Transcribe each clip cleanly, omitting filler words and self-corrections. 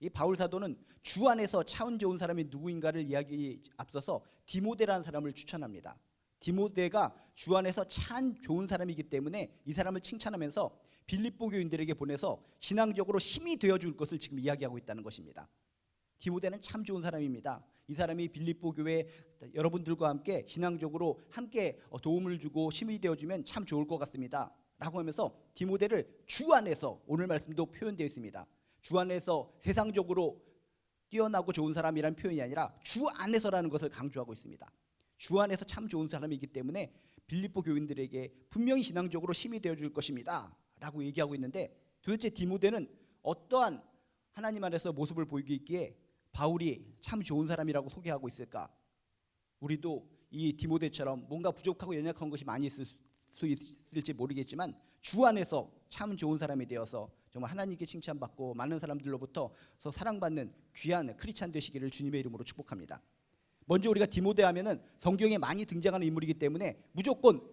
이 바울 사도는 주 안에서 차원 좋은 사람이 누구인가를 이야기 앞서서 디모데라는 사람을 추천합니다. 디모데가 주 안에서 참 좋은 사람이기 때문에 이 사람을 칭찬하면서 빌립보 교인들에게 보내서 신앙적으로 힘이 되어줄 것을 지금 이야기하고 있다는 것입니다. 디모데는 참 좋은 사람입니다. 이 사람이 빌립보 교회 여러분들과 함께 신앙적으로 함께 도움을 주고 힘이 되어주면 참 좋을 것 같습니다 라고 하면서 디모데를 주 안에서, 오늘 말씀도 표현되어 있습니다. 주 안에서 세상적으로 뛰어나고 좋은 사람이라는 표현이 아니라 주 안에서라는 것을 강조하고 있습니다. 주 안에서 참 좋은 사람이기 때문에 빌립보 교인들에게 분명히 신앙적으로 힘이 되어줄 것입니다 라고 얘기하고 있는데, 도대체 디모데는 어떠한 하나님 안에서 모습을 보이고 있기에 바울이 참 좋은 사람이라고 소개하고 있을까? 우리도 이 디모데처럼 뭔가 부족하고 연약한 것이 많이 있을 수 있을지 모르겠지만 주 안에서 참 좋은 사람이 되어서 정말 하나님께 칭찬받고 많은 사람들로부터 사랑받는 귀한 크리스찬 되시기를 주님의 이름으로 축복합니다. 먼저 우리가 디모데 하면은 성경에 많이 등장하는 인물이기 때문에 무조건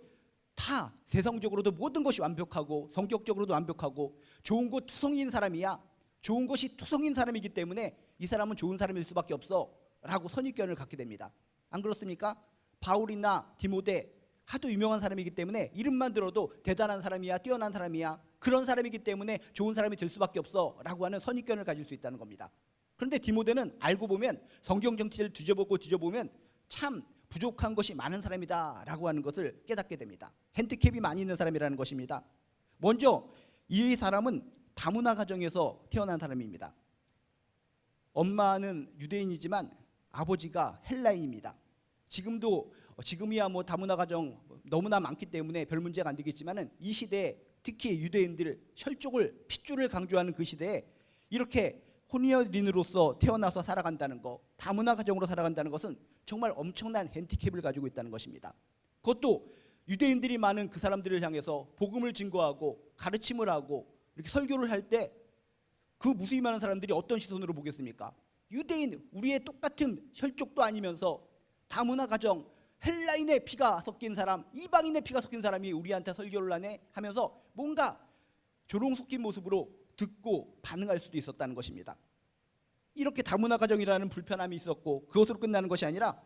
다 세상적으로도 모든 것이 완벽하고 성격적으로도 완벽하고 좋은 것 투성이인 사람이야, 좋은 것이 투성인 사람이기 때문에 이 사람은 좋은 사람일 수밖에 없어 라고 선입견을 갖게 됩니다. 안 그렇습니까? 바울이나 디모데 하도 유명한 사람이기 때문에 이름만 들어도 대단한 사람이야, 뛰어난 사람이야, 그런 사람이기 때문에 좋은 사람이 될 수밖에 없어 라고 하는 선입견을 가질 수 있다는 겁니다. 그런데 디모데는 알고 보면 성경 정치를 뒤져보면 참 부족한 것이 많은 사람이다 라고 하는 것을 깨닫게 됩니다. 핸디캡이 많이 있는 사람이라는 것입니다. 먼저 이 사람은 다문화 가정에서 태어난 사람입니다. 엄마는 유대인이지만 아버지가 헬라인입니다. 지금이야 뭐 다문화 가정 너무나 많기 때문에 별 문제가 안 되겠지만은 이 시대에 특히 유대인들 혈족을 핏줄을 강조하는 그 시대에 이렇게 혼혈인으로서 태어나서 살아간다는 것, 다문화 가정으로 살아간다는 것은 정말 엄청난 핸디캡을 가지고 있다는 것입니다. 그것도 유대인들이 많은 그 사람들을 향해서 복음을 증거하고 가르침을 하고 이렇게 설교를 할 때 그 무수히 많은 사람들이 어떤 시선으로 보겠습니까? 유대인, 우리의 똑같은 혈족도 아니면서 다문화 가정, 헬라인의 피가 섞인 사람, 이방인의 피가 섞인 사람이 우리한테 설교를 하네 하면서 뭔가 조롱 섞인 모습으로 듣고 반응할 수도 있었다는 것입니다. 이렇게 다문화 가정이라는 불편함이 있었고 그것으로 끝나는 것이 아니라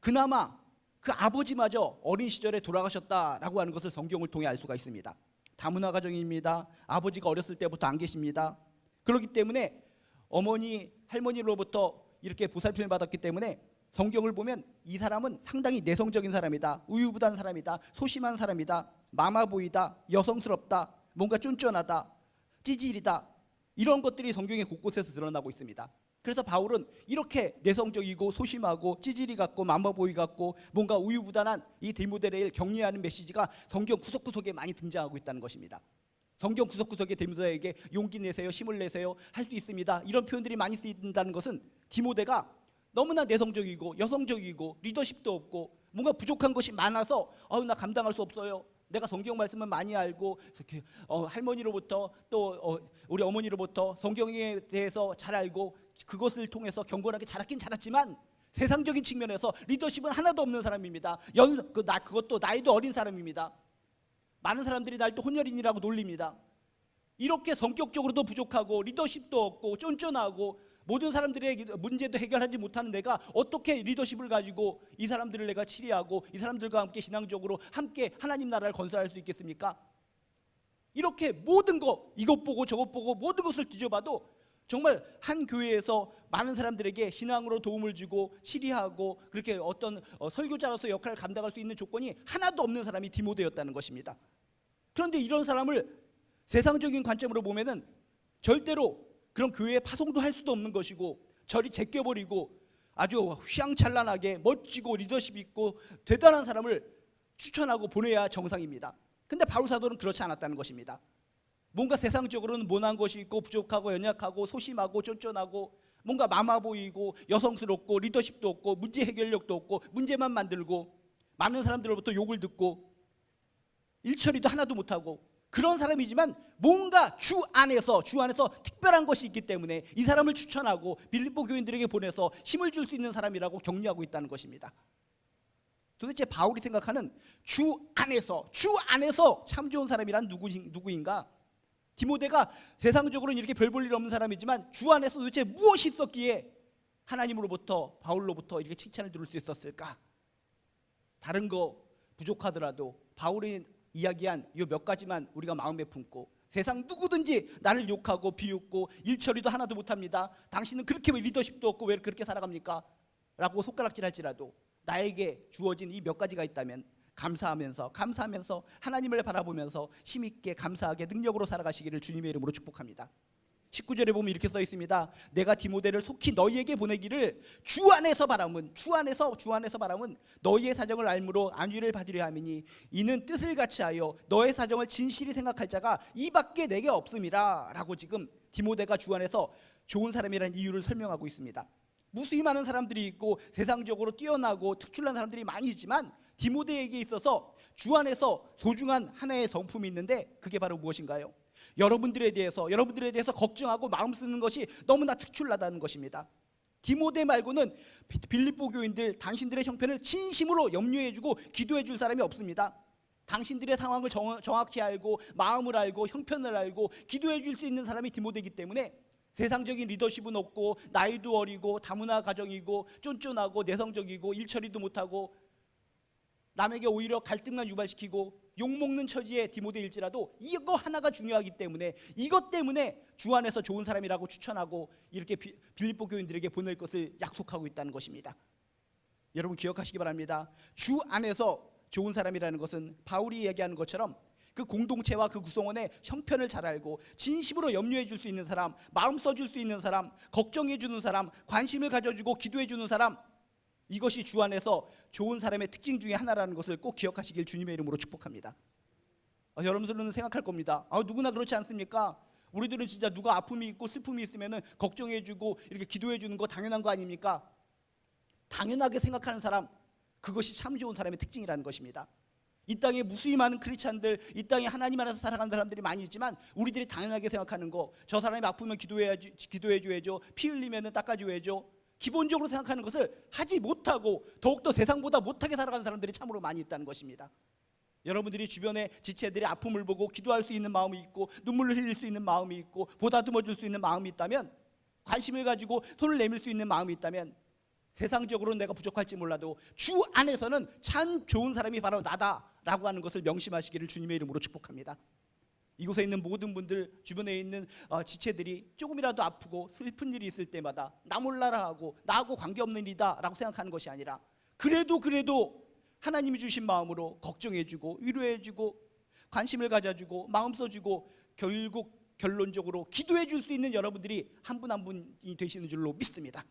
그나마 그 아버지마저 어린 시절에 돌아가셨다라고 하는 것을 성경을 통해 알 수가 있습니다. 다문화 가정입니다. 아버지가 어렸을 때부터 안 계십니다. 그렇기 때문에 어머니, 할머니로부터 이렇게 보살핌을 받았기 때문에 성경을 보면 이 사람은 상당히 내성적인 사람이다, 우유부단 사람이다, 소심한 사람이다, 마마보이다, 여성스럽다, 뭔가 쫀쫀하다, 찌질이다, 이런 것들이 성경의 곳곳에서 드러나고 있습니다. 그래서 바울은 이렇게 내성적이고 소심하고 찌질이 같고 마마보이 같고 뭔가 우유부단한 이 디모데를 격려하는 메시지가 성경 구석구석에 많이 등장하고 있다는 것입니다. 성경 구석구석에 디모데에게 용기 내세요, 힘을 내세요, 할 수 있습니다, 이런 표현들이 많이 쓰인다는 것은 디모데가 너무나 내성적이고 여성적이고 리더십도 없고 뭔가 부족한 것이 많아서 나 감당할 수 없어요, 내가 성경 말씀을 많이 알고 할머니로부터 또 우리 어머니로부터 성경에 대해서 잘 알고 그것을 통해서 경건하게 자랐긴 자랐지만 세상적인 측면에서 리더십은 하나도 없는 사람입니다. 그것도 나이도 어린 사람입니다. 많은 사람들이 날 또 혼혈인이라고 놀립니다. 이렇게 성격적으로도 부족하고 리더십도 없고 쫀쫀하고 모든 사람들의 문제도 해결하지 못하는 내가 어떻게 리더십을 가지고 이 사람들을 내가 치리하고 이 사람들과 함께 신앙적으로 함께 하나님 나라를 건설할 수 있겠습니까? 이렇게 모든 거, 이것 보고 저것 보고 모든 것을 뒤져봐도 정말 한 교회에서 많은 사람들에게 신앙으로 도움을 주고 치리하고 그렇게 어떤 설교자로서 역할을 감당할 수 있는 조건이 하나도 없는 사람이 디모데였다는 것입니다. 그런데 이런 사람을 세상적인 관점으로 보면은 절대로 그런 교회에 파송도 할 수도 없는 것이고 저리 제껴버리고 아주 휘황찬란하게 멋지고 리더십 있고 대단한 사람을 추천하고 보내야 정상입니다. 근데 바울 사도는 그렇지 않았다는 것입니다. 뭔가 세상적으로는 모난 것이 있고 부족하고 연약하고 소심하고 쫀쫀하고 뭔가 마마 보이고 여성스럽고 리더십도 없고 문제 해결력도 없고 문제만 만들고 많은 사람들로부터 욕을 듣고 일처리도 하나도 못하고 그런 사람이지만 뭔가 주 안에서 특별한 것이 있기 때문에 이 사람을 추천하고 빌립보 교인들에게 보내서 힘을 줄 수 있는 사람이라고 격려하고 있다는 것입니다. 도대체 바울이 생각하는 주 안에서 참 좋은 사람이란 누구인가? 디모데가 세상적으로는 이렇게 별 볼 일 없는 사람이지만 주 안에서 도대체 무엇이 있었기에 하나님으로부터, 바울로부터 이렇게 칭찬을 들을 수 있었을까? 다른 거 부족하더라도 바울이 이야기한 이 몇 가지만 우리가 마음에 품고, 세상 누구든지 나를 욕하고 비웃고 일처리도 하나도 못합니다, 당신은 그렇게 리더십도 없고 왜 그렇게 살아갑니까? 라고 손가락질할지라도 나에게 주어진 이 몇 가지가 있다면 감사하면서 하나님을 바라보면서 힘있게 감사하게 능력으로 살아가시기를 주님의 이름으로 축복합니다. 19절에 보면 이렇게 써 있습니다. 내가 디모데를 속히 너희에게 보내기를 주 안에서 바람은 너희의 사정을 알므로 안위를 받으려 함이니 이는 뜻을 같이 하여 너의 사정을 진실히 생각할 자가 이밖에 내게 없음이라. 라고 지금 디모데가 주 안에서 좋은 사람이라는 이유를 설명하고 있습니다. 무수히 많은 사람들이 있고 세상적으로 뛰어나고 특출난 사람들이 많이 있지만 디모데에게 있어서 주 안에서 소중한 하나의 성품이 있는데 그게 바로 무엇인가요? 여러분들에 대해서 걱정하고 마음 쓰는 것이 너무나 특출나다는 것입니다. 디모데 말고는 빌립보 교인들 당신들의 형편을 진심으로 염려해주고 기도해줄 사람이 없습니다. 당신들의 상황을 정확히 알고 마음을 알고 형편을 알고 기도해줄 수 있는 사람이 디모데이기 때문에 세상적인 리더십은 없고 나이도 어리고 다문화 가정이고 쫀쫀하고 내성적이고 일처리도 못하고 남에게 오히려 갈등만 유발시키고 욕먹는 처지의 디모데일지라도 이거 하나가 중요하기 때문에 이것 때문에 주 안에서 좋은 사람이라고 추천하고 이렇게 빌립보 교인들에게 보낼 것을 약속하고 있다는 것입니다. 여러분 기억하시기 바랍니다. 주 안에서 좋은 사람이라는 것은 바울이 얘기하는 것처럼 그 공동체와 그 구성원의 형편을 잘 알고 진심으로 염려해 줄 수 있는 사람, 마음 써줄 수 있는 사람, 걱정해 주는 사람, 관심을 가져주고 기도해 주는 사람, 이것이 주 안에서 좋은 사람의 특징 중에 하나라는 것을 꼭 기억하시길 주님의 이름으로 축복합니다. 여러분들은 생각할 겁니다. 누구나 그렇지 않습니까? 우리들은 진짜 누가 아픔이 있고 슬픔이 있으면 걱정해 주고 이렇게 기도해 주는 거 당연한 거 아닙니까? 당연하게 생각하는 사람, 그것이 참 좋은 사람의 특징이라는 것입니다. 이 땅에 무수히 많은 크리스찬들, 이 땅에 하나님 안에서 살아가는 사람들이 많이 있지만 우리들이 당연하게 생각하는 거, 저 사람이 아프면 기도해 줘야죠, 피 흘리면 닦아줘야죠, 기본적으로 생각하는 것을 하지 못하고 더욱더 세상보다 못하게 살아가는 사람들이 참으로 많이 있다는 것입니다. 여러분들이 주변의 지체들의 아픔을 보고 기도할 수 있는 마음이 있고 눈물을 흘릴 수 있는 마음이 있고 보다듬어 줄 수 있는 마음이 있다면, 관심을 가지고 손을 내밀 수 있는 마음이 있다면, 세상적으로는 내가 부족할지 몰라도 주 안에서는 참 좋은 사람이 바로 나다라고 하는 것을 명심하시기를 주님의 이름으로 축복합니다. 이곳에 있는 모든 분들, 주변에 있는 지체들이 조금이라도 아프고 슬픈 일이 있을 때마다 나 몰라라 하고 나하고 관계없는 일이다 라고 생각하는 것이 아니라 그래도 하나님이 주신 마음으로 걱정해주고 위로해주고 관심을 가져주고 마음 써주고 결국 결론적으로 기도해줄 수 있는 여러분들이 한 분 한 분이 되시는 줄로 믿습니다.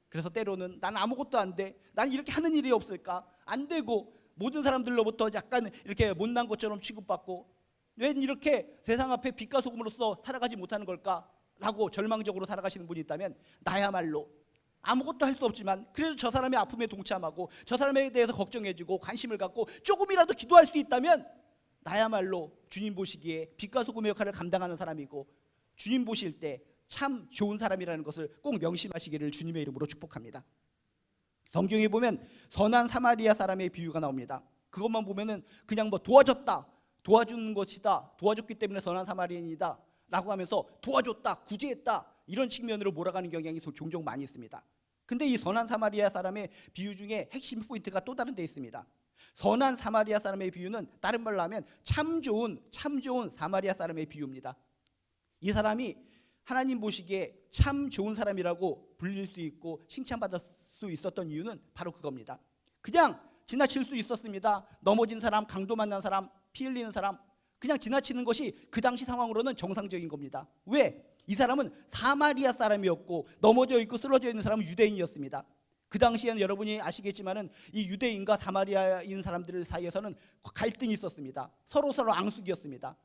그래서 때로는 난 아무것도 안 돼, 난 이렇게 하는 일이 없을까, 안 되고 모든 사람들로부터 약간 이렇게 못난 것처럼 취급받고 왜 이렇게 세상 앞에 빛과 소금으로서 살아가지 못하는 걸까? 라고 절망적으로 살아가시는 분이 있다면, 나야말로 아무것도 할 수 없지만 그래도 저 사람의 아픔에 동참하고 저 사람에 대해서 걱정해주고 관심을 갖고 조금이라도 기도할 수 있다면 나야말로 주님 보시기에 빛과 소금의 역할을 감당하는 사람이고 주님 보실 때 참 좋은 사람이라는 것을 꼭 명심하시기를 주님의 이름으로 축복합니다. 성경에 보면 선한 사마리아 사람의 비유가 나옵니다. 그것만 보면은 그냥 도와줬다, 도와주는 것이다, 도와줬기 때문에 선한 사마리아인이다 라고 하면서 도와줬다, 구제했다, 이런 측면으로 몰아가는 경향이 종종 많이 있습니다. 근데 이 선한 사마리아 사람의 비유 중에 핵심 포인트가 또 다른 데 있습니다. 선한 사마리아 사람의 비유는 다른 말로 하면 참 좋은 사마리아 사람의 비유입니다. 이 사람이 하나님 보시기에 참 좋은 사람이라고 불릴 수 있고 칭찬받을 수 있었던 이유는 바로 그겁니다. 그냥 지나칠 수 있었습니다. 넘어진 사람, 강도 만난 사람, 피 흘리는 사람, 그냥 지나치는 것이 그 당시 상황으로는 정상적인 겁니다. 왜? 이 사람은 사마리아 사람이었고 넘어져 있고 쓰러져 있는 사람은 유대인이었습니다. 그 당시에는 여러분이 아시겠지만은 이 유대인과 사마리아인 사람들 사이에서는 갈등이 있었습니다. 서로 앙숙이었습니다.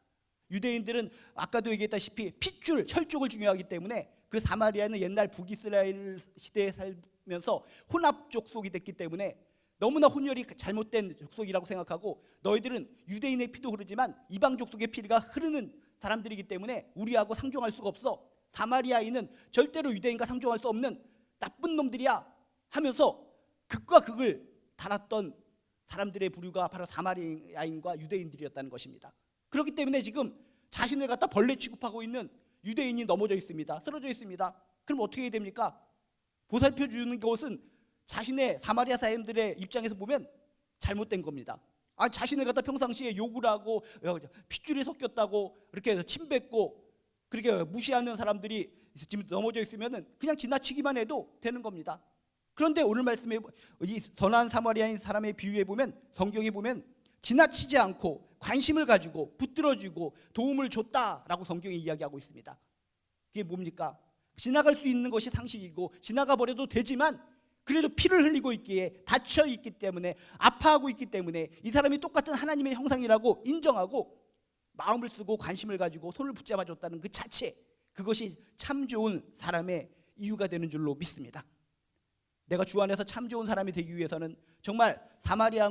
유대인들은 아까도 얘기했다시피 핏줄, 혈족을 중요하기 때문에 그 사마리아는 옛날 북이스라엘 시대에 살면서 혼합 족속이 됐기 때문에 너무나 혼혈이 잘못된 족속이라고 생각하고, 너희들은 유대인의 피도 흐르지만 이방 족속의 피가 흐르는 사람들이기 때문에 우리하고 상종할 수가 없어, 사마리아인은 절대로 유대인과 상종할 수 없는 나쁜 놈들이야 하면서 극과 극을 달았던 사람들의 부류가 바로 사마리아인과 유대인들이었다는 것입니다. 그렇기 때문에 지금 자신을 갖다 벌레 취급하고 있는 유대인이 넘어져 있습니다. 쓰러져 있습니다. 그럼 어떻게 해야 됩니까? 보살펴 주는 것은 자신의 사마리아 사람들의 입장에서 보면 잘못된 겁니다. 자신을 갖다 평상시에 욕을 하고 핏줄이 섞였다고 이렇게 침뱉고 그렇게 무시하는 사람들이 지금 넘어져 있으면 그냥 지나치기만 해도 되는 겁니다. 그런데 오늘 말씀에 이 선한 사마리아인 사람의 비유에 보면, 성경에 보면 지나치지 않고 관심을 가지고 붙들어주고 도움을 줬다라고 성경이 이야기하고 있습니다. 그게 뭡니까? 지나갈 수 있는 것이 상식이고 지나가 버려도 되지만 그래도 피를 흘리고 있기에, 다쳐 있기 때문에, 아파하고 있기 때문에 이 사람이 똑같은 하나님의 형상이라고 인정하고 마음을 쓰고 관심을 가지고 손을 붙잡아 줬다는 그 자체, 그것이 참 좋은 사람의 이유가 되는 줄로 믿습니다. 내가 주 안에서 참 좋은 사람이 되기 위해서는 정말 사마리아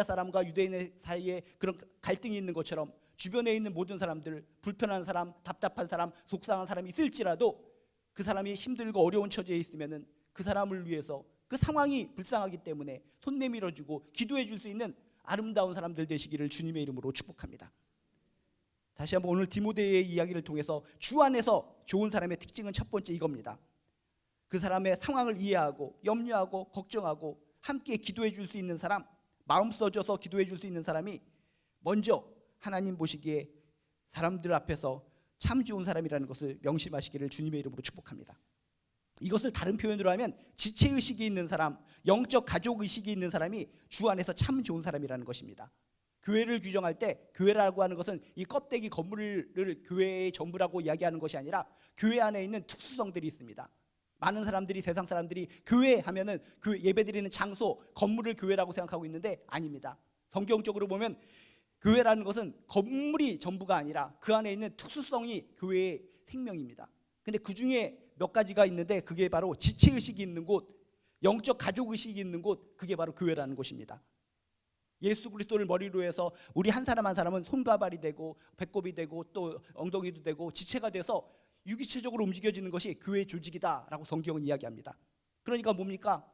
사람과 유대인 사이에 그런 갈등이 있는 것처럼 주변에 있는 모든 사람들, 불편한 사람, 답답한 사람, 속상한 사람이 있을지라도 그 사람이 힘들고 어려운 처지에 있으면은 그 사람을 위해서, 그 상황이 불쌍하기 때문에 손 내밀어주고 기도해 줄 수 있는 아름다운 사람들 되시기를 주님의 이름으로 축복합니다. 다시 한번 오늘 디모데의 이야기를 통해서 주 안에서 좋은 사람의 특징은 첫 번째 이겁니다. 그 사람의 상황을 이해하고 염려하고 걱정하고 함께 기도해 줄 수 있는 사람, 마음 써줘서 기도해 줄 수 있는 사람이 먼저 하나님 보시기에 사람들 앞에서 참 좋은 사람이라는 것을 명심하시기를 주님의 이름으로 축복합니다. 이것을 다른 표현으로 하면 지체의식이 있는 사람, 영적 가족의식이 있는 사람이 주 안에서 참 좋은 사람이라는 것입니다. 교회를 규정할 때 교회라고 하는 것은 이 껍데기 건물을 교회의 전부라고 이야기하는 것이 아니라 교회 안에 있는 특수성들이 있습니다. 많은 사람들이, 세상 사람들이 교회 하면은 교회 예배드리는 장소, 건물을 교회라고 생각하고 있는데 아닙니다. 성경적으로 보면 교회라는 것은 건물이 전부가 아니라 그 안에 있는 특수성이 교회의 생명입니다. 근데 그 중에 몇 가지가 있는데 그게 바로 지체의식이 있는 곳, 영적 가족의식이 있는 곳, 그게 바로 교회라는 곳입니다. 예수 그리스도를 머리로 해서 우리 한 사람 한 사람은 손과 발이 되고 배꼽이 되고 또 엉덩이도 되고 지체가 돼서 유기체적으로 움직여지는 것이 교회 조직이다라고 성경은 이야기합니다. 그러니까 뭡니까?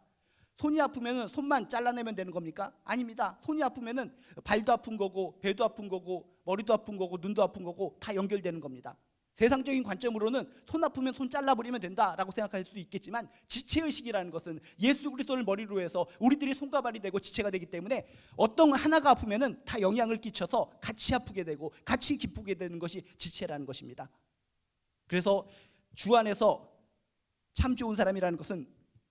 손이 아프면 손만 잘라내면 되는 겁니까? 아닙니다. 손이 아프면 발도 아픈 거고 배도 아픈 거고 머리도 아픈 거고 눈도 아픈 거고 다 연결되는 겁니다. 세상적인 관점으로는 손 아프면 손 잘라버리면 된다라고 생각할 수도 있겠지만 지체의식이라는 것은 예수 그리스도를 머리로 해서 우리들이 손과 발이 되고 지체가 되기 때문에 어떤 하나가 아프면 다 영향을 끼쳐서 같이 아프게 되고 같이 기쁘게 되는 것이 지체라는 것입니다. 그래서 주 안에서 참 좋은 사람이라는 것은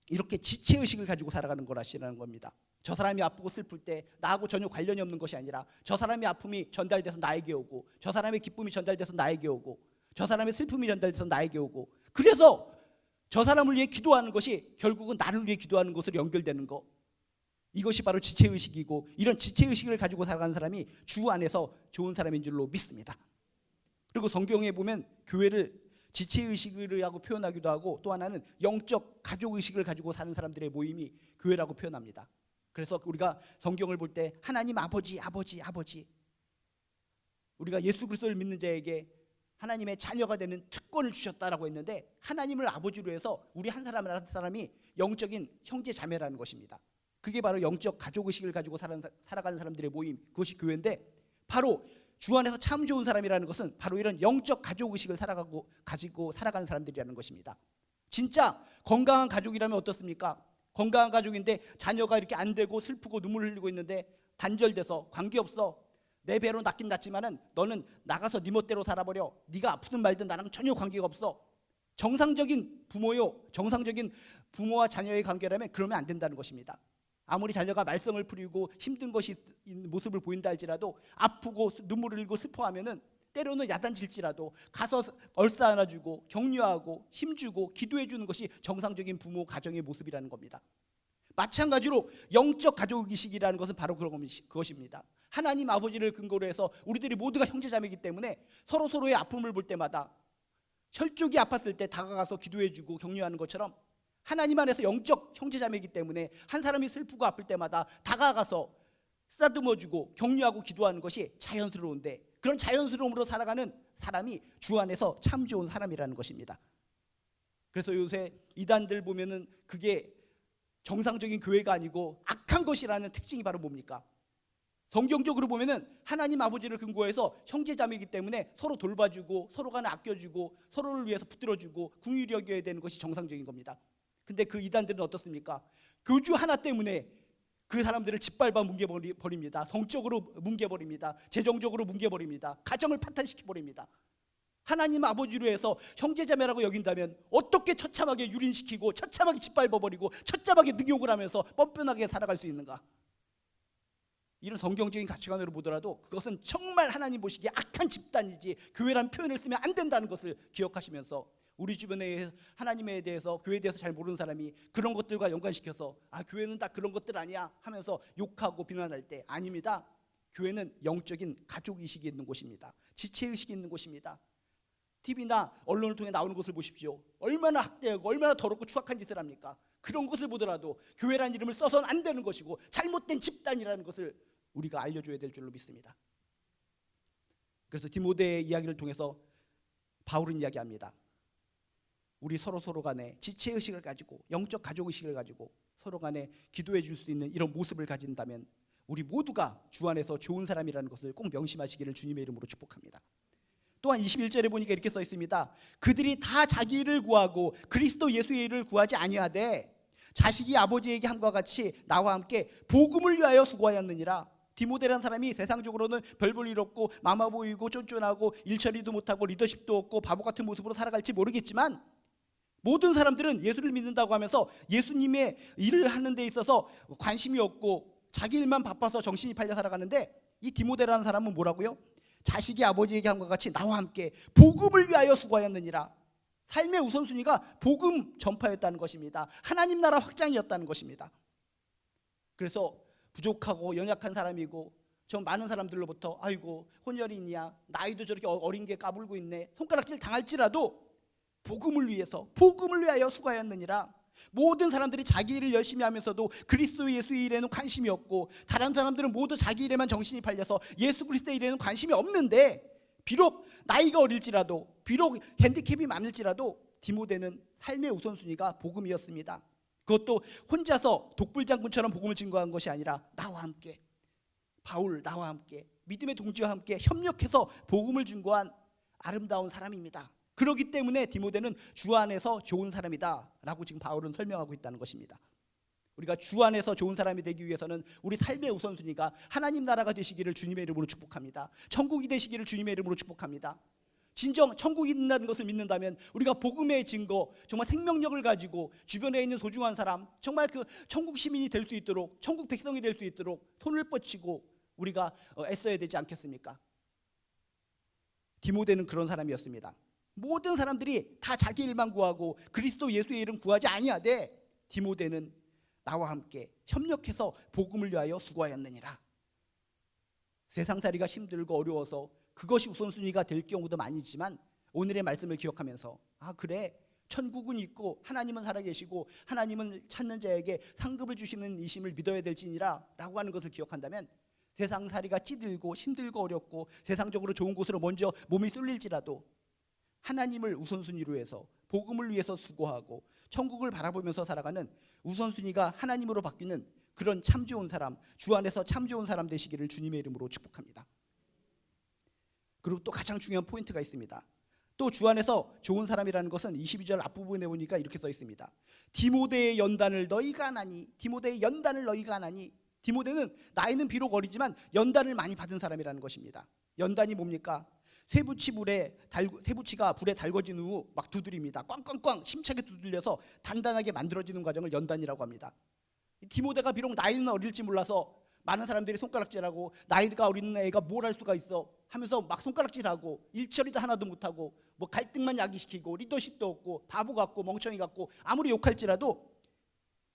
이렇게 지체의식을 가지고 살아가는 거라시라는 겁니다. 저 사람이 아프고 슬플 때 나하고 전혀 관련이 없는 것이 아니라 저 사람의 아픔이 전달돼서 나에게 오고 저 사람의 기쁨이 전달돼서 나에게 오고 저 사람의 슬픔이 전달돼서 나에게 오고 그래서 저 사람을 위해 기도하는 것이 결국은 나를 위해 기도하는 것으로 연결되는 것, 이것이 바로 지체의식이고 이런 지체의식을 가지고 살아가는 사람이 주 안에서 좋은 사람인 줄로 믿습니다. 그리고 성경에 보면 교회를 지체의식이라고 표현하기도 하고 또 하나는 영적 가족의식을 가지고 사는 사람들의 모임이 교회라고 표현합니다. 그래서 우리가 성경을 볼 때 하나님 아버지 우리가 예수 그리스도를 믿는 자에게 하나님의 자녀가 되는 특권을 주셨다라고 했는데 하나님을 아버지로 해서 우리 한 사람 한 사람이 영적인 형제 자매라는 것입니다. 그게 바로 영적 가족의식을 가지고 살아가는 사람들의 모임, 그것이 교회인데 바로 주 안에서 참 좋은 사람이라는 것은 바로 이런 영적 가족의식을 가지고 살아가는 사람들이라는 것입니다. 진짜 건강한 가족이라면 어떻습니까? 건강한 가족인데 자녀가 이렇게 안 되고 슬프고 눈물 흘리고 있는데 단절돼서 관계없어, 내 배로 낫긴 낫지만은 너는 나가서 네 멋대로 살아버려, 네가 아프든 말든 나랑 전혀 관계가 없어. 정상적인 부모와 자녀의 관계라면 그러면 안 된다는 것입니다. 아무리 자녀가 말썽을 부리고 힘든 것이 있는 모습을 보인다 할지라도 아프고 눈물을 흘리고 슬퍼하면은 때로는 야단칠지라도 가서 얼싸 안아주고 격려하고 힘주고 기도해주는 것이 정상적인 부모 가정의 모습이라는 겁니다. 마찬가지로 영적 가족의식이라는 것은 바로 그것입니다. 하나님 아버지를 근거로 해서 우리들이 모두가 형제자매이기 때문에 서로서로의 아픔을 볼 때마다 혈족이 아팠을 때 다가가서 기도해주고 격려하는 것처럼 하나님 안에서 영적 형제자매이기 때문에 한 사람이 슬프고 아플 때마다 다가가서 쓰다듬어주고 격려하고 기도하는 것이 자연스러운데 그런 자연스러움으로 살아가는 사람이 주 안에서 참 좋은 사람이라는 것입니다. 그래서 요새 이단들 보면은 그게 정상적인 교회가 아니고 악한 것이라는 특징이 바로 뭡니까? 성경적으로 보면은 하나님 아버지를 근거해서 형제자매이기 때문에 서로 돌봐주고 서로 간에 아껴주고 서로를 위해서 붙들어주고 긍휼히 여겨야 되는 것이 정상적인 겁니다. 근데 그 이단들은 어떻습니까? 교주 하나 때문에 그 사람들을 짓밟아 뭉개버립니다. 성적으로 뭉개버립니다. 재정적으로 뭉개버립니다. 가정을 파탄시켜버립니다. 하나님 아버지로 해서 형제자매라고 여긴다면 어떻게 처참하게 유린시키고 처참하게 짓밟아버리고 처참하게 능욕을 하면서 뻔뻔하게 살아갈 수 있는가? 이런 성경적인 가치관으로 보더라도 그것은 정말 하나님 보시기에 악한 집단이지 교회라는 표현을 쓰면 안 된다는 것을 기억하시면서 우리 주변에 하나님에 대해서 교회에 대해서 잘 모르는 사람이 그런 것들과 연관시켜서 교회는 다 그런 것들 아니야 하면서 욕하고 비난할 때 아닙니다. 교회는 영적인 가족의식이 있는 곳입니다. 지체의식이 있는 곳입니다. TV나 언론을 통해 나오는 것을 보십시오. 얼마나 학대하고 얼마나 더럽고 추악한 짓을 합니까? 그런 것을 보더라도 교회라는 이름을 써서는 안 되는 것이고 잘못된 집단이라는 것을 우리가 알려줘야 될 줄로 믿습니다. 그래서 디모데의 이야기를 통해서 바울은 이야기합니다. 우리 서로 간에 지체의식을 가지고 영적 가족의식을 가지고 서로 간에 기도해 줄 수 있는 이런 모습을 가진다면 우리 모두가 주 안에서 좋은 사람이라는 것을 꼭 명심하시기를 주님의 이름으로 축복합니다. 또한 21절에 보니까 이렇게 써 있습니다. 그들이 다 자기 일을 구하고 그리스도 예수의 일을 구하지 아니하되 자식이 아버지에게 한과 같이 나와 함께 복음을 위하여 수고하였느니라. 디모데라는 사람이 세상적으로는 별 볼 일 없고 마마 보이고 쫀쫀하고 일처리도 못하고 리더십도 없고 바보 같은 모습으로 살아갈지 모르겠지만 모든 사람들은 예수를 믿는다고 하면서 예수님의 일을 하는 데 있어서 관심이 없고 자기 일만 바빠서 정신이 팔려 살아가는데 이 디모데라는 사람은 뭐라고요? 자식이 아버지에게 한과 같이 나와 함께 복음을 위하여 수고하였느니라. 삶의 우선순위가 복음 전파였다는 것입니다. 하나님 나라 확장이었다는 것입니다. 그래서 부족하고 연약한 사람이고 좀 많은 사람들로부터 아이고 혼혈이냐 나이도 저렇게 어린 게 까불고 있네 손가락질 당할지라도 복음을 위해서 복음을 위하여 수고하였느니라. 모든 사람들이 자기 일을 열심히 하면서도 그리스도 예수의 일에는 관심이 없고 다른 사람들은 모두 자기 일에만 정신이 팔려서 예수 그리스도의 일에는 관심이 없는데 비록 나이가 어릴지라도 비록 핸디캡이 많을지라도 디모데는 삶의 우선순위가 복음이었습니다. 그것도 혼자서 독불장군처럼 복음을 증거한 것이 아니라 나와 함께 바울 나와 함께 믿음의 동지와 함께 협력해서 복음을 증거한 아름다운 사람입니다. 그렇기 때문에 디모데는 주 안에서 좋은 사람이다 라고 지금 바울은 설명하고 있다는 것입니다. 우리가 주 안에서 좋은 사람이 되기 위해서는 우리 삶의 우선순위가 하나님 나라가 되시기를 주님의 이름으로 축복합니다. 천국이 되시기를 주님의 이름으로 축복합니다. 진정 천국이 있다는 것을 믿는다면 우리가 복음의 증거 정말 생명력을 가지고 주변에 있는 소중한 사람 정말 그 천국 시민이 될 수 있도록 천국 백성이 될 수 있도록 손을 뻗치고 우리가 애써야 되지 않겠습니까? 디모데는 그런 사람이었습니다. 모든 사람들이 다 자기 일만 구하고 그리스도 예수의 일은 구하지 아니하되 디모데는 나와 함께 협력해서 복음을 위하여 수고하였느니라. 세상살이가 힘들고 어려워서 그것이 우선순위가 될 경우도 많이 있지만 오늘의 말씀을 기억하면서 그래 천국은 있고 하나님은 살아계시고 하나님은 찾는 자에게 상급을 주시는 이심을 믿어야 될지니라 라고 하는 것을 기억한다면 세상살이가 찌들고 힘들고 어렵고 세상적으로 좋은 곳으로 먼저 몸이 쏠릴지라도 하나님을 우선순위로 해서 복음을 위해서 수고하고 천국을 바라보면서 살아가는 우선순위가 하나님으로 바뀌는 그런 참 좋은 사람, 주 안에서 참 좋은 사람 되시기를 주님의 이름으로 축복합니다. 그리고 또 가장 중요한 포인트가 있습니다. 또 주 안에서 좋은 사람이라는 것은 22절 앞부분에 보니까 이렇게 써 있습니다. 디모데의 연단을 너희가 아나니 디모데의 연단을 너희가 아나니 디모데는 나이는 비록 어리지만 연단을 많이 받은 사람이라는 것입니다. 연단이 뭡니까? 쇠붙이가 불에 달궈진 후 막 두드립니다. 꽝꽝꽝 힘차게 두들려서 단단하게 만들어지는 과정을 연단이라고 합니다. 디모데가 비록 나이는 어릴지 몰라서 많은 사람들이 손가락질하고 나이가 어린 애가 뭘 할 수가 있어 하면서 막 손가락질하고 일처리도 하나도 못하고 뭐 갈등만 야기시키고 리더십도 없고 바보 같고 멍청이 같고 아무리 욕할지라도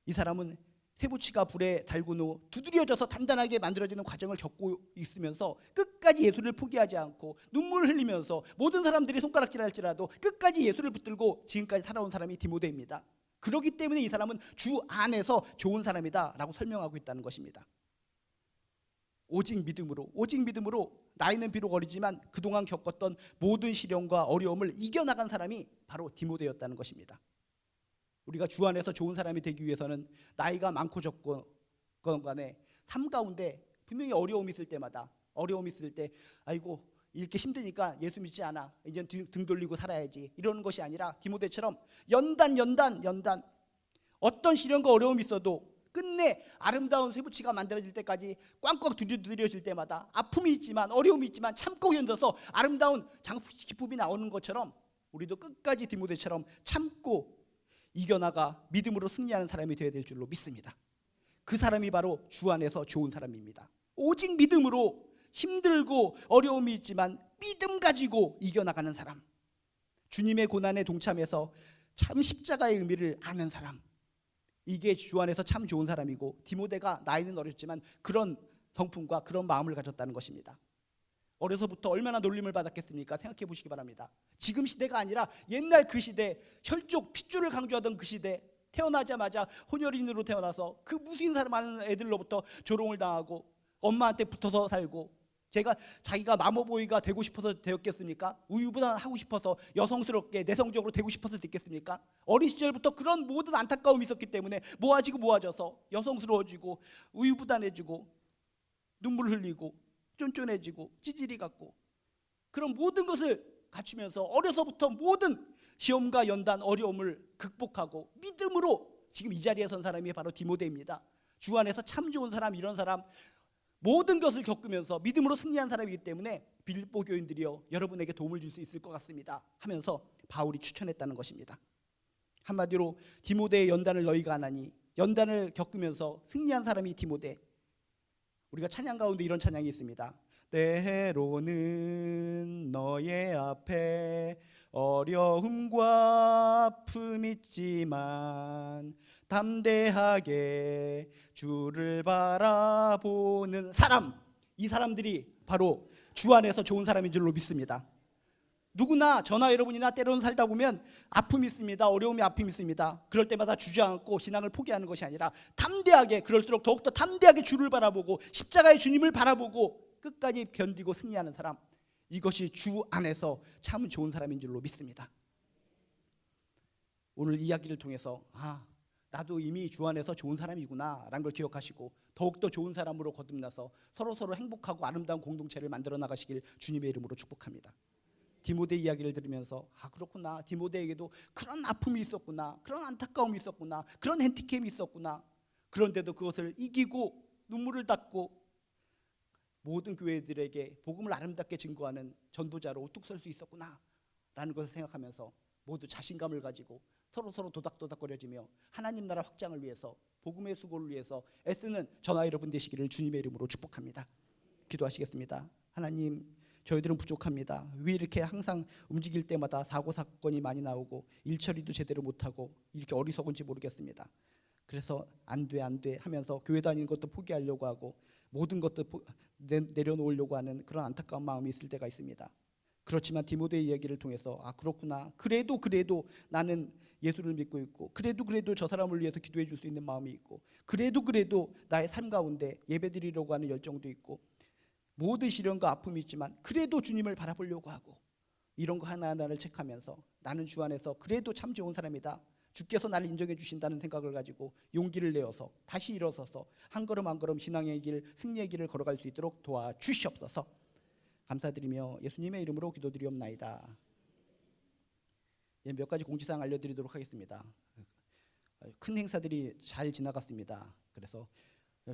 이 사람은 쇠붙이가 불에 달군 후 두드려져서 단단하게 만들어지는 과정을 겪고 있으면서 끝까지 예수를 포기하지 않고 눈물을 흘리면서 모든 사람들이 손가락질할지라도 끝까지 예수를 붙들고 지금까지 살아온 사람이 디모데입니다. 그렇기 때문에 이 사람은 주 안에서 좋은 사람이다 라고 설명하고 있다는 것입니다. 오직 믿음으로 나이는 비록 어리지만 그동안 겪었던 모든 시련과 어려움을 이겨나간 사람이 바로 디모데였다는 것입니다. 우리가 주 안에서 좋은 사람이 되기 위해서는 나이가 많고 적건 간에 삶 가운데 분명히 어려움이 있을 때마다, 어려움이 있을 때 아이고 이렇게 힘드니까 예수 믿지 않아, 이제 등 돌리고 살아야지, 이러는 것이 아니라 디모데처럼 연단 어떤 시련과 어려움이 있어도 끝내 아름다운 쇠붙이가 만들어질 때까지 꽝꽝 두드려질 때마다 아픔이 있지만 어려움이 있지만 참고 견뎌서 아름다운 기쁨이 나오는 것처럼 우리도 끝까지 디모데처럼 참고 이겨나가 믿음으로 승리하는 사람이 되어야 될 줄로 믿습니다. 그 사람이 바로 주 안에서 좋은 사람입니다. 오직 믿음으로 힘들고 어려움이 있지만 믿음 가지고 이겨나가는 사람, 주님의 고난에 동참해서 참 십자가의 의미를 아는 사람, 이게 주 안에서 참 좋은 사람이고, 디모데가 나이는 어렸지만 그런 성품과 그런 마음을 가졌다는 것입니다. 어려서부터 얼마나 놀림을 받았겠습니까? 생각해 보시기 바랍니다. 지금 시대가 아니라 옛날 그 시대, 혈족 핏줄을 강조하던 그 시대, 태어나자마자 혼혈인으로 태어나서 그 무수인 사람 많은 애들로부터 조롱을 당하고 엄마한테 붙어서 살고, 자기가 마모보이가 되고 싶어서 되었겠습니까? 우유부단하고 싶어서 여성스럽게 내성적으로 되고 싶어서 됐겠습니까? 어린 시절부터 그런 모든 안타까움이 있었기 때문에 모아져서 여성스러워지고 우유부단해지고 눈물 흘리고 쫀쫀해지고 찌질이 같고, 그런 모든 것을 갖추면서 어려서부터 모든 시험과 연단 어려움을 극복하고 믿음으로 지금 이 자리에 선 사람이 바로 디모데입니다. 주 안에서 참 좋은 사람, 이런 사람, 모든 것을 겪으면서 믿음으로 승리한 사람이기 때문에 빌립보 교인들이여 여러분에게 도움을 줄 수 있을 것 같습니다 하면서 바울이 추천했다는 것입니다. 한마디로 디모데의 연단을 너희가 아나니, 연단을 겪으면서 승리한 사람이 디모데. 우리가 찬양 가운데 이런 찬양이 있습니다. 때로는 너의 앞에 어려움과 아픔 있지만 담대하게 주를 바라보는 사람, 이 사람들이 바로 주 안에서 좋은 사람인 줄로 믿습니다. 누구나 저나 여러분이나 때로는 살다 보면 아픔이 있습니다. 어려움이 아픔이 있습니다. 그럴 때마다 주저앉고 신앙을 포기하는 것이 아니라 담대하게, 그럴수록 더욱더 담대하게 주를 바라보고 십자가의 주님을 바라보고 끝까지 견디고 승리하는 사람, 이것이 주 안에서 참 좋은 사람인 줄로 믿습니다. 오늘 이야기를 통해서 나도 이미 주 안에서 좋은 사람이구나 라는 걸 기억하시고 더욱더 좋은 사람으로 거듭나서 서로 행복하고 아름다운 공동체를 만들어 나가시길 주님의 이름으로 축복합니다. 디모데 이야기를 들으면서 그렇구나, 디모데에게도 그런 아픔이 있었구나, 그런 안타까움이 있었구나, 그런 핸디캡이 있었구나, 그런데도 그것을 이기고 눈물을 닦고 모든 교회들에게 복음을 아름답게 증거하는 전도자로 우뚝 설 수 있었구나 라는 것을 생각하면서 모두 자신감을 가지고 서로 도닥도닥거려지며 하나님 나라 확장을 위해서, 복음의 수고를 위해서 애쓰는 저와 여러분 되시기를 주님의 이름으로 축복합니다. 기도하시겠습니다. 하나님, 저희들은 부족합니다. 왜 이렇게 항상 움직일 때마다 사고 사건이 많이 나오고 일 처리도 제대로 못하고 이렇게 어리석은지 모르겠습니다. 그래서 안 돼 하면서 교회 다니는 것도 포기하려고 하고 모든 것도 내려놓으려고 하는 그런 안타까운 마음이 있을 때가 있습니다. 그렇지만 디모데의 이야기를 통해서 그렇구나, 그래도 나는 예수를 믿고 있고, 그래도 저 사람을 위해서 기도해 줄 수 있는 마음이 있고, 그래도 나의 삶 가운데 예배드리려고 하는 열정도 있고, 모든 시련과 아픔이 있지만 그래도 주님을 바라보려고 하고, 이런 거 하나하나를 체크하면서 나는 주 안에서 그래도 참 좋은 사람이다, 주께서 나를 인정해 주신다는 생각을 가지고 용기를 내어서 다시 일어서서 한 걸음 한 걸음 신앙의 길, 승리의 길을 걸어갈 수 있도록 도와주시옵소서. 감사드리며 예수님의 이름으로 기도드리옵나이다. 몇 가지 공지사항 알려드리도록 하겠습니다. 큰 행사들이 잘 지나갔습니다. 그래서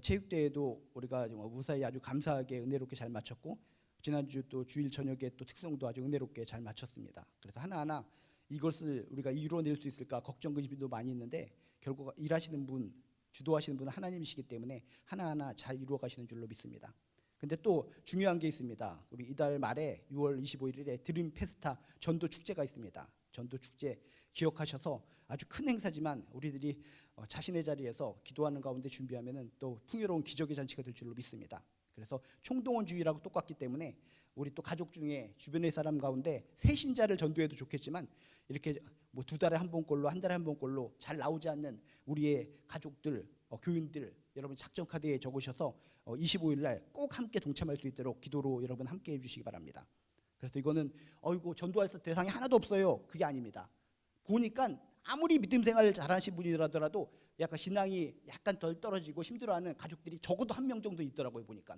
체육대회도 우리가 무사히 아주 감사하게 은혜롭게 잘 마쳤고, 지난주 또 주일 저녁에 또 특성도 아주 은혜롭게 잘 마쳤습니다. 그래서 하나하나 이것을 우리가 이루어낼 수 있을까 걱정도 많이 있는데, 결국 일하시는 분, 주도하시는 분은 하나님이시기 때문에 하나하나 잘 이루어 가시는 줄로 믿습니다. 근데 또 중요한 게 있습니다. 우리 이달 말에 6월 25일에 드림 페스타 전도 축제가 있습니다. 전도 축제 기억하셔서 아주 큰 행사지만 우리들이 자신의 자리에서 기도하는 가운데 준비하면은 또 풍요로운 기적의 잔치가 될 줄로 믿습니다. 그래서 총동원주의라고 똑같기 때문에 우리 또 가족 중에 주변의 사람 가운데 새 신자를 전도해도 좋겠지만 이렇게 뭐 2달에 한 번꼴로, 한 달에 한 번꼴로 잘 나오지 않는 우리의 가족들, 교인들, 여러분 작전 카드에 적으셔서 25일 날 꼭 함께 동참할 수 있도록 기도로 여러분 함께 해주시기 바랍니다. 그래서 이거는 전도할 대상이 하나도 없어요, 그게 아닙니다. 보니까 아무리 믿음 생활을 잘하신 분이라도 약간 신앙이 약간 덜 떨어지고 힘들어하는 가족들이 적어도 한 명 정도 있더라고요. 보니까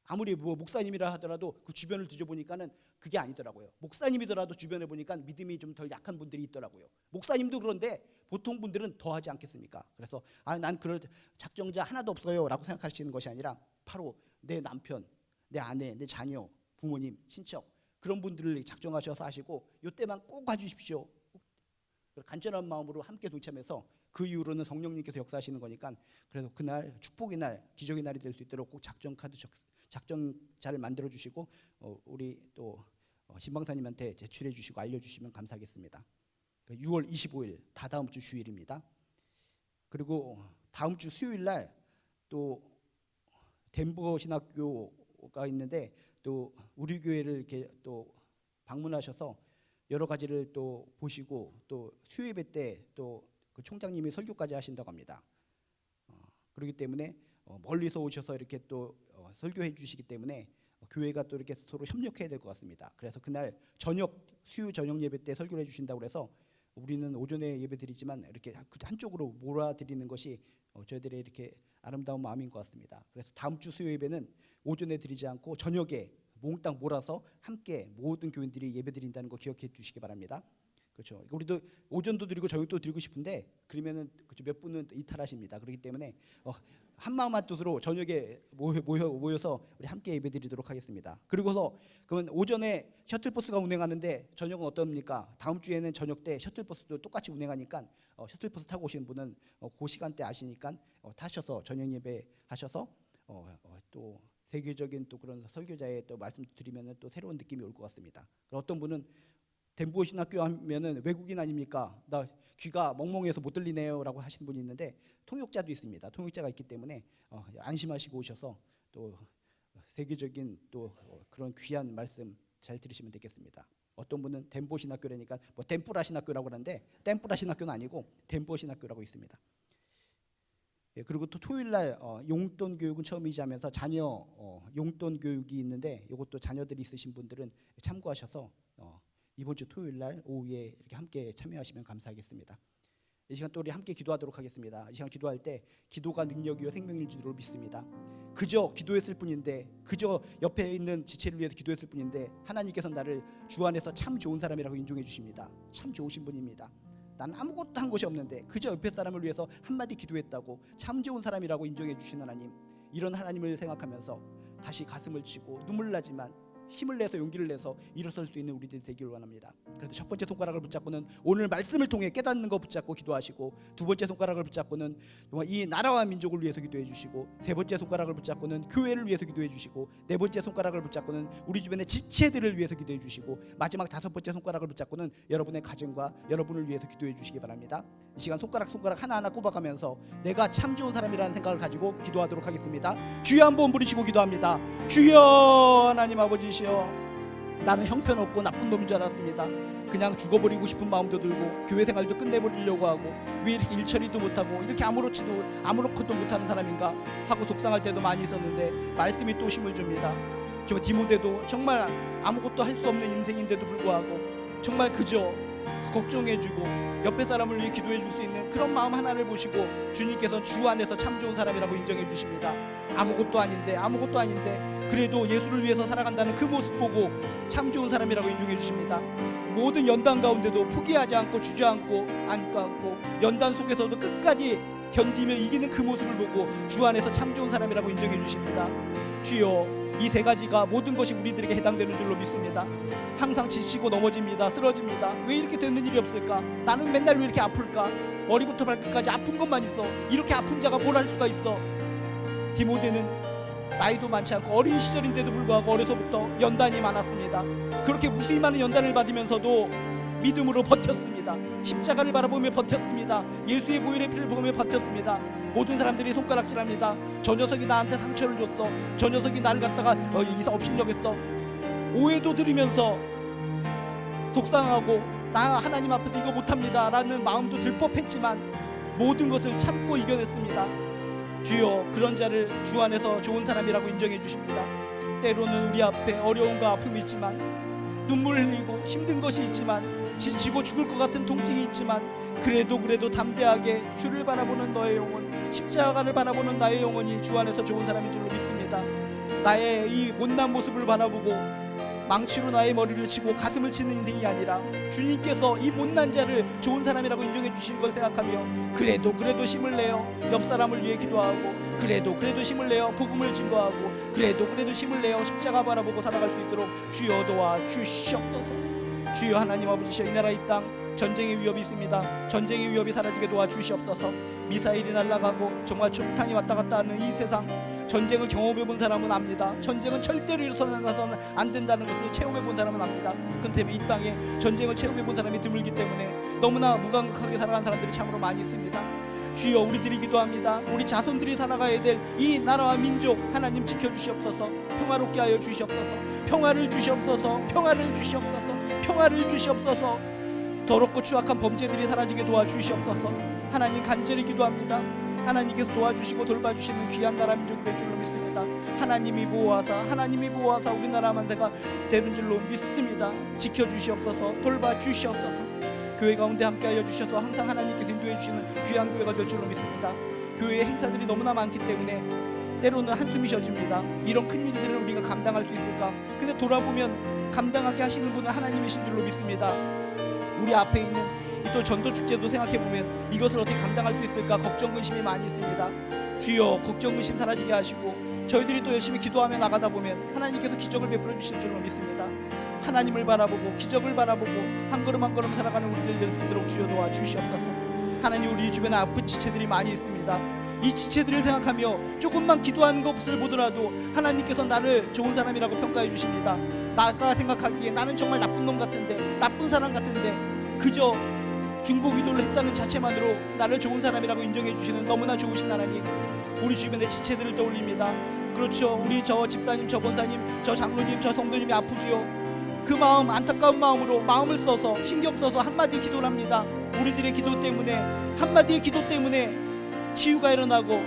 아무리 뭐 목사님이라 하더라도 그 주변을 뒤져보니까는 그게 아니더라고요. 목사님이더라도 주변에 보니까 믿음이 좀 덜 약한 분들이 있더라고요. 목사님도 그런데 보통 분들은 더 하지 않겠습니까? 그래서 난 그럴 작정자 하나도 없어요 라고 생각하시는 것이 아니라 바로 내 남편, 내 아내, 내 자녀, 부모님, 친척 그런 분들을 작정하셔서 하시고 이때만 꼭 봐주십시오. 간절한 마음으로 함께 동참해서 그 이후로는 성령님께서 역사하시는 거니까 그래서 그날 축복의 날, 기적의 날이 될 수 있도록 꼭 작정자를 만들어 주시고 우리 또 신방사님한테 제출해 주시고 알려주시면 감사하겠습니다. 6월 25일 다다음 주 주일입니다. 그리고 다음 주 수요일 날 또 덴버 신학교가 있는데 또 우리 교회를 이렇게 또 방문하셔서 여러 가지를 또 보시고 또 수요예배 때 또 그 총장님이 설교까지 하신다고 합니다. 그렇기 때문에 멀리서 오셔서 이렇게 또 설교해 주시기 때문에 교회가 또 이렇게 서로 협력해야 될 것 같습니다. 그래서 그날 수요 저녁 예배 때 설교를 해주신다고 그래서 우리는 오전에 예배 드리지만 이렇게 한쪽으로 몰아드리는 것이 저희들의 이렇게 아름다운 마음인 것 같습니다. 그래서 다음 주 수요 예배는 오전에 드리지 않고 저녁에 몽땅 몰아서 함께 모든 교인들이 예배 드린다는 거 기억해 주시기 바랍니다. 그렇죠. 우리도 오전도 드리고 저녁도 드리고 싶은데 그러면은 몇 분은 이탈하십니다. 그렇기 때문에 한 마음 한 뜻으로 저녁에 모여서 우리 함께 예배드리도록 하겠습니다. 그리고서 그러면 오전에 셔틀버스가 운행하는데 저녁은 어떻습니까? 다음 주에는 저녁 때 셔틀버스도 똑같이 운행하니까 셔틀버스 타고 오시는 분은 그 시간대 아시니까 타셔서 저녁 예배 하셔서 또 세계적인 또 그런 설교자의 또 말씀 드리면은 또 새로운 느낌이 올 것 같습니다. 어떤 분은 덴버 신학교 하면은 외국인 아닙니까? 나 귀가 멍멍해서 못 들리네요라고 하시는 분이 있는데 통역자도 있습니다. 통역자가 있기 때문에 안심하시고 오셔서 또 세계적인 또 그런 귀한 말씀 잘 들으시면 되겠습니다. 어떤 분은 덴버 신학교라니까 뭐 덴뿌라 신학교라고 하는데 덴뿌라 신학교는 아니고 덴버 신학교라고 있습니다. 그리고 또 토요일 날 용돈 교육은 처음이지 하면서 자녀 용돈 교육이 있는데 이것도 자녀들이 있으신 분들은 참고하셔서 이번 주 토요일 날 오후에 이렇게 함께 참여하시면 감사하겠습니다. 이 시간 또 우리 함께 기도하도록 하겠습니다. 이 시간 기도할 때 기도가 능력이요 생명일 줄로 믿습니다. 그저 기도했을 뿐인데 그저 옆에 있는 지체를 위해서 기도했을 뿐인데 하나님께서 나를 주 안에서 참 좋은 사람이라고 인정해 주십니다. 참 좋으신 분입니다. 난 아무것도 한 것이 없는데 그저 옆에 사람을 위해서 한마디 기도했다고 참 좋은 사람이라고 인정해 주신 하나님, 이런 하나님을 생각하면서 다시 가슴을 치고 눈물 나지만 힘을 내서 용기를 내서 일어설 수 있는 우리들이 되기를 원합니다. 그래서 첫 번째 손가락을 붙잡고는 오늘 말씀을 통해 깨닫는 거 붙잡고 기도하시고, 두 번째 손가락을 붙잡고는 이 나라와 민족을 위해서 기도해 주시고, 세 번째 손가락을 붙잡고는 교회를 위해서 기도해 주시고, 네 번째 손가락을 붙잡고는 우리 주변의 지체들을 위해서 기도해 주시고, 마지막 다섯 번째 손가락을 붙잡고는 여러분의 가정과 여러분을 위해서 기도해 주시기 바랍니다. 이 시간 손가락 하나하나 꼽아가면서 내가 참 좋은 사람이라는 생각을 가지고 기도하도록 하겠습니다. 주여 한번 부르시고 기도합니다. 주여 하나님 아버지시여, 나는 형편없고 나쁜 놈인 줄 알았습니다. 그냥 죽어버리고 싶은 마음도 들고 교회 생활도 끝내버리려고 하고 왜 이렇게 일처리도 못하고 이렇게 아무렇지도 못하는 사람인가 하고 속상할 때도 많이 있었는데 말씀이 또 힘을 줍니다. 저 디모데도 정말 아무것도 할 수 없는 인생인데도 불구하고 정말 그저 걱정해주고 옆에 사람을 위해 기도해줄 수 있는 그런 마음 하나를 보시고 주님께서 주 안에서 참 좋은 사람이라고 인정해 주십니다. 아무것도 아닌데 그래도 예수를 위해서 살아간다는 그 모습 보고 참 좋은 사람이라고 인정해 주십니다. 모든 연단 가운데도 포기하지 않고 주저앉고 안고 연단 속에서도 끝까지 견디며 이기는 그 모습을 보고 주 안에서 참 좋은 사람이라고 인정해 주십니다. 주여, 이 세 가지가 모든 것이 우리들에게 해당되는 줄로 믿습니다. 항상 지치고 넘어집니다. 쓰러집니다. 왜 이렇게 되는 일이 없을까? 나는 맨날 왜 이렇게 아플까? 머리부터 발끝까지 아픈 것만 있어. 이렇게 아픈 자가 뭘 할 수가 있어? 디모데는 나이도 많지 않고 어린 시절인데도 불구하고 어려서부터 연단이 많았습니다. 그렇게 무수히 많은 연단을 받으면서도 믿음으로 버텼습니다. 십자가를 바라보며 버텼습니다. 예수의 보혈의 피를 보며 버텼습니다. 모든 사람들이 손가락질합니다. 저 녀석이 나한테 상처를 줬어. 저 녀석이 나를 갖다가 업신여겼어. 오해도 들으면서 속상하고 나 하나님 앞에서 이거 못합니다 라는 마음도 들 법했지만 모든 것을 참고 이겨냈습니다. 주여, 그런 자를 주 안에서 좋은 사람이라고 인정해 주십니다. 때로는 우리 앞에 어려움과 아픔이 있지만 눈물 흘리고 힘든 것이 있지만 지치고 죽을 것 같은 통증이 있지만 그래도 담대하게 주를 바라보는 너의 영혼, 십자가를 바라보는 나의 영혼이 주 안에서 좋은 사람인 줄로 믿습니다. 나의 이 못난 모습을 바라보고 망치로 나의 머리를 치고 가슴을 치는 인생이 아니라 주님께서 이 못난 자를 좋은 사람이라고 인정해 주신 걸 생각하며 그래도 힘을 내어 옆 사람을 위해 기도하고 그래도 힘을 내어 복음을 증거하고 그래도 힘을 내어 십자가 바라보고 살아갈 수 있도록 주여 도와 주시옵소서. 주여 하나님 아버지시여, 이 나라 이 땅 전쟁의 위협이 있습니다. 전쟁의 위협이 사라지게 도와주시옵소서. 미사일이 날아가고 정말 총탄이 왔다 갔다 하는 이 세상, 전쟁을 경험해 본 사람은 압니다. 전쟁은 절대로 일어서는 안 된다는 것을 체험해 본 사람은 압니다. 근데 이 땅에 전쟁을 체험해 본 사람이 드물기 때문에 너무나 무감각하게 살아가는 사람들이 참으로 많이 있습니다. 주여, 우리들이 기도합니다. 우리 자손들이 살아가야 될 이 나라와 민족 하나님 지켜주시옵소서. 평화롭게 하여 주시옵소서. 평화를 주시옵소서. 평화를 주시옵소서. 평화를 주시옵소서. 더럽고 추악한 범죄들이 사라지게 도와주시옵소서. 하나님 간절히 기도합니다. 하나님께서 도와주시고 돌봐주시는 귀한 나라 민족이 될 줄로 믿습니다. 하나님이 보호하사 우리나라 만대가 되는 줄로 믿습니다. 지켜주시옵소서. 돌봐주시옵소서. 교회 가운데 함께하여 주셔서 항상 하나님께서 인도해 주시는 귀한 교회가 될 줄로 믿습니다. 교회의 행사들이 너무나 많기 때문에 때로는 한숨이 쉬어집니다. 이런 큰 일들을 우리가 감당할 수 있을까? 근데 돌아보면 감당하게 하시는 분은 하나님이신 줄로 믿습니다. 우리 앞에 있는 또 전도축제도 생각해보면 이것을 어떻게 감당할 수 있을까 걱정 근심이 많이 있습니다. 주여, 걱정 근심 사라지게 하시고 저희들이 또 열심히 기도하며 나가다 보면 하나님께서 기적을 베풀어 주실 줄로 믿습니다. 하나님을 바라보고 기적을 바라보고 한 걸음 한 걸음 살아가는 우리들 될 수 있도록 주여 도와주시옵소서. 하나님, 우리 주변에 아픈 지체들이 많이 있습니다. 이 지체들을 생각하며 조금만 기도하는 것을 보더라도 하나님께서 나를 좋은 사람이라고 평가해 주십니다. 나가 생각하기에 나는 정말 나쁜 놈 같은데, 나쁜 사람 같은데, 그저 중보기도를 했다는 자체만으로 나를 좋은 사람이라고 인정해 주시는 너무나 좋으신 하나님, 우리 주변의 지체들을 떠올립니다. 그렇죠, 우리 저 집사님, 저 권사님, 저 장로님, 저 성도님이 아프지요. 그 마음, 안타까운 마음으로 마음을 써서 신경 써서 한마디 기도를 합니다. 우리들의 기도 때문에, 한마디의 기도 때문에 치유가 일어나고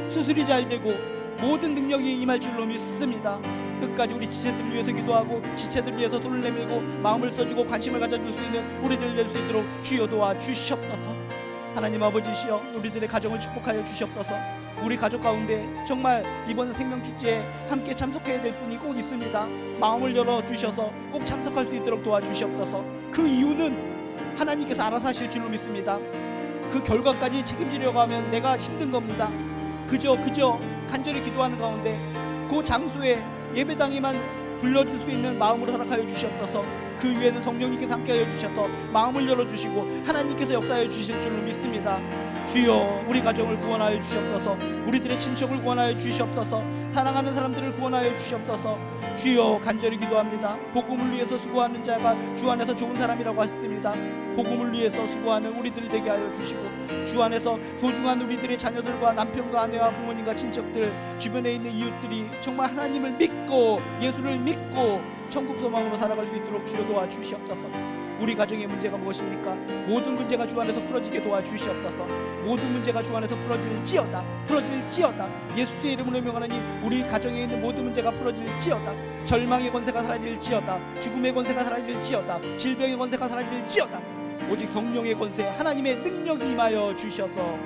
수술이 잘 되고 모든 능력이 임할 줄로 믿습니다. 끝까지 우리 지체들을 위해서 기도하고 지체들을 위해서 손을 내밀고 마음을 써주고 관심을 가져줄 수 있는 우리들 될 수 있도록 주여 도와주시옵소서. 하나님 아버지시여, 우리들의 가정을 축복하여 주시옵소서. 우리 가족 가운데 정말 이번 생명축제에 함께 참석해야 될 분이 꼭 있습니다. 마음을 열어주셔서 꼭 참석할 수 있도록 도와주시옵소서. 그 이유는 하나님께서 알아서 하실 줄로 믿습니다. 그 결과까지 책임지려고 하면 내가 힘든 겁니다. 그저 간절히 기도하는 가운데 그 장소에 예배당에만 불러줄 수 있는 마음으로 허락하여 주시옵소서. 그 위에는 성령님께서 함께하여 주셔서 마음을 열어주시고 하나님께서 역사하여 주실 줄로 믿습니다. 주여, 우리 가정을 구원하여 주시옵소서. 우리들의 친척을 구원하여 주시옵소서. 사랑하는 사람들을 구원하여 주시옵소서. 주여, 간절히 기도합니다. 복음을 위해서 수고하는 자가 주 안에서 좋은 사람이라고 하셨습니다. 복음을 위해서 수고하는 우리들 되게 하여 주시고 주 안에서 소중한 우리들의 자녀들과 남편과 아내와 부모님과 친척들, 주변에 있는 이웃들이 정말 하나님을 믿고 예수를 믿고 천국 소망으로 살아갈 수 있도록 주여 도와주시옵소서. 우리 가정의 문제가 무엇입니까? 모든 문제가 주 안에서 풀어지게 도와주시옵소서. 모든 문제가 주 안에서 풀어질지어다. 예수의 이름으로 명하노니 우리 가정에 있는 모든 문제가 풀어질지어다. 절망의 권세가 사라질지어다. 죽음의 권세가 사라질지어다. 질병의 권세가 사라질지어다. 오직 성령의 권세, 하나님의 능력이 임하여 주셔서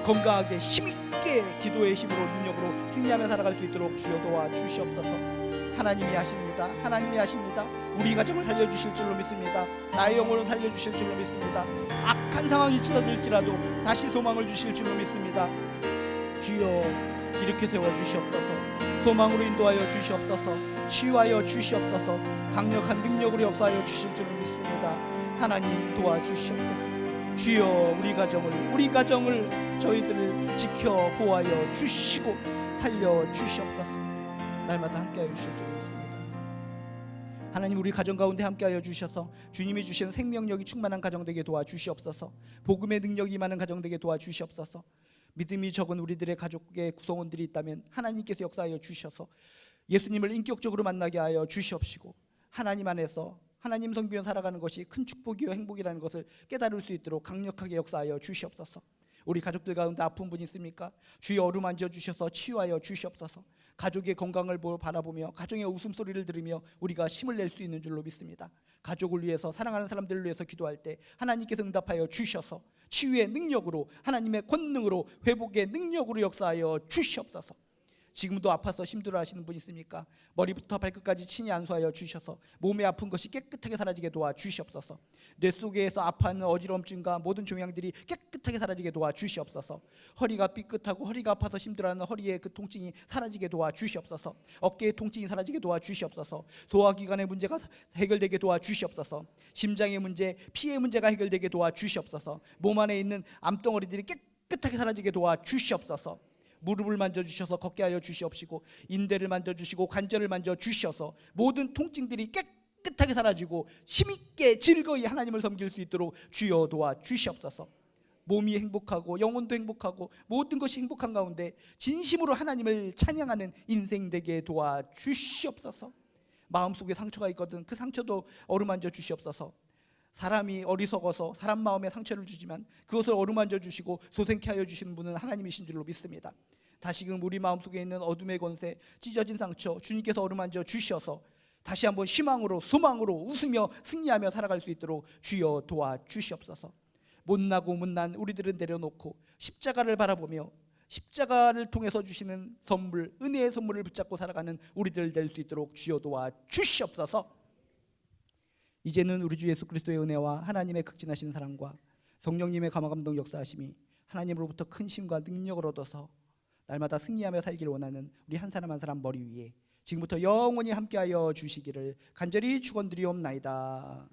건강하게 힘있게 기도의 힘으로 능력으로 승리하며 살아갈 수 있도록 주여 도와주시옵소서. 하나님이 하십니다. 우리 가정을 살려주실 줄로 믿습니다. 나의 영혼을 살려주실 줄로 믿습니다. 악한 상황이 치러들지라도 다시 소망을 주실 줄로 믿습니다. 주여, 일으켜 세워주시옵소서. 소망으로 인도하여 주시옵소서. 치유하여 주시옵소서. 강력한 능력으로 역사하여 주실 줄로 믿습니다. 하나님 도와주시옵소서. 주여, 우리 가정을 저희들을 지켜 보호하여 주시고 살려 주시옵소서. 날마다 함께하여 주실 줄 믿습니다. 하나님, 우리 가정 가운데 함께하여 주셔서 주님이 주신 생명력이 충만한 가정 되게 도와주시옵소서. 복음의 능력이 임하는 가정 되게 도와주시옵소서. 믿음이 적은 우리들의 가족의 구성원들이 있다면 하나님께서 역사하여 주셔서 예수님을 인격적으로 만나게 하여 주시옵시고 하나님 안에서 하나님 섬기며 살아가는 것이 큰 축복이요 행복이라는 것을 깨달을 수 있도록 강력하게 역사하여 주시옵소서. 우리 가족들 가운데 아픈 분 있습니까? 주여 어루만져 주셔서 치유하여 주시옵소서. 가족의 건강을 바라보며 가정의 웃음소리를 들으며 우리가 힘을 낼 수 있는 줄로 믿습니다. 가족을 위해서, 사랑하는 사람들을 위해서 기도할 때 하나님께서 응답하여 주셔서 치유의 능력으로, 하나님의 권능으로, 회복의 능력으로 역사하여 주시옵소서. 지금도 아파서 힘들어 하시는 분 있습니까? 머리부터 발끝까지 친히 안수하여 주셔서 몸에 아픈 것이 깨끗하게 사라지게 도와 주시옵소서. 뇌 속에서 아파하는 어지럼증과 모든 종양들이 깨끗하게 사라지게 도와 주시옵소서. 허리가 삐끗하고 허리가 아파서 힘들어하는 허리의 그 통증이 사라지게 도와 주시옵소서. 어깨의 통증이 사라지게 도와 주시옵소서. 소화기관의 문제가 해결되게 도와 주시옵소서. 심장의 문제, 피의 문제가 해결되게 도와 주시옵소서. 몸 안에 있는 암덩어리들이 깨끗하게 사라지게 도와 주시옵소서. 무릎을 만져주셔서 걷게 하여 주시옵시고, 인대를 만져주시고 관절을 만져주셔서 모든 통증들이 깨끗하게 사라지고 힘있게 즐거이 하나님을 섬길 수 있도록 주여 도와 주시옵소서. 몸이 행복하고 영혼도 행복하고 모든 것이 행복한 가운데 진심으로 하나님을 찬양하는 인생 되게 도와 주시옵소서. 마음속에 상처가 있거든 그 상처도 어루만져 주시옵소서. 사람이 어리석어서 사람 마음에 상처를 주지만 그것을 어루만져 주시고 소생케 하여 주시는 분은 하나님이신 줄로 믿습니다. 다시금 우리 마음속에 있는 어둠의 권세, 찢어진 상처 주님께서 어루만져 주셔서 다시 한번 희망으로, 소망으로 웃으며 승리하며 살아갈 수 있도록 주여 도와 주시옵소서. 못나고 못난 우리들은 내려놓고 십자가를 바라보며 십자가를 통해서 주시는 선물, 은혜의 선물을 붙잡고 살아가는 우리들 될 수 있도록 주여 도와 주시옵소서. 이제는 우리 주 예수 그리스도의 은혜와 하나님의 극진하신 사랑과 성령님의 감화감동 역사하심이 하나님으로부터 큰 힘과 능력을 얻어서 날마다 승리하며 살기를 원하는 우리 한 사람 한 사람 머리 위에 지금부터 영원히 함께하여 주시기를 간절히 축원드리옵나이다.